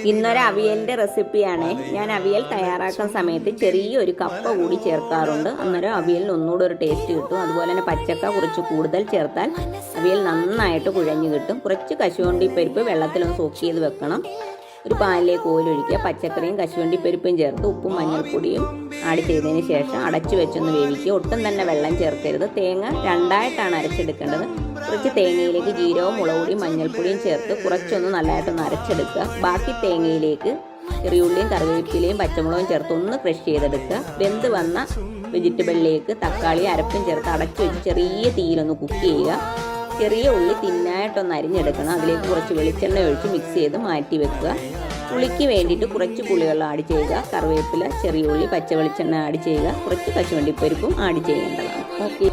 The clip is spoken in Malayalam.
ഇന്നൊരു അവിയലിൻ്റെ റെസിപ്പിയാണ്. ഞാൻ അവിയൽ തയ്യാറാക്കുന്ന സമയത്ത് ചെറിയൊരു കപ്പ കൂടി ചേർക്കാറുണ്ട്. അന്നേരം അവിയലിന് ഒന്നുകൂടെ ഒരു ടേസ്റ്റ് കിട്ടും. അതുപോലെ തന്നെ പച്ചക്ക കുറച്ച് കൂടുതൽ ചേർത്താൽ അവിയൽ നന്നായിട്ട് കുഴഞ്ഞു കിട്ടും. കുറച്ച് കശുവണ്ടി പരിപ്പ് വെള്ളത്തിലൊന്ന് സോക്ക് ചെയ്ത് വെക്കണം. ഒരു പാനിലേക്ക് ഓയിലൊഴിക്കുക. പച്ചക്കറിയും കശുവണ്ടി പരിപ്പും ചേർത്ത് ഉപ്പും മഞ്ഞൾപ്പൊടിയും ആഡ് ചെയ്തതിന് ശേഷം അടച്ചു വെച്ചൊന്ന് വേവിക്കുക. ഒട്ടും തന്നെ വെള്ളം ചേർക്കരുത്. തേങ്ങ രണ്ടായിട്ടാണ് അരച്ചെടുക്കേണ്ടത്. കുറച്ച് തേങ്ങയിലേക്ക് ജീരകവും മുളകുപൊടിയും മഞ്ഞൾപ്പൊടിയും ചേർത്ത് കുറച്ചൊന്ന് നല്ലതായിട്ടൊന്ന് അരച്ചെടുക്കുക. ബാക്കി തേങ്ങയിലേക്ക് ചെറിയുള്ളിയും കറിവേപ്പിലയും പച്ചമുളകും ചേർത്ത് ഒന്ന് ക്രഷ് ചെയ്തെടുക്കുക. വെന്ത് വന്ന വെജിറ്റബിളിലേക്ക് തക്കാളി അരപ്പും ചേർത്ത് അടച്ചു വെച്ച് ചെറിയ തീയിലൊന്ന് കുക്ക് ചെയ്യുക. ചെറിയ ഉള്ളി തിന്നായിട്ടൊന്ന് അരിഞ്ഞെടുക്കണം. അതിലേക്ക് കുറച്ച് വെളിച്ചെണ്ണ ഒഴിച്ച് മിക്സ് ചെയ്ത് മാറ്റി വെക്കുക. പുളിക്ക് വേണ്ടിയിട്ട് കുറച്ച് പുളിവെള്ളം ആഡ് ചെയ്യുക. കറിവേപ്പില, ചെറിയ ഉള്ളി, പച്ച വെളിച്ചെണ്ണ ആഡ് ചെയ്യുക. കുറച്ച് കശുവണ്ടിപ്പരിപ്പും ആഡ് ചെയ്യേണ്ടതാണ്. ഓക്കെ.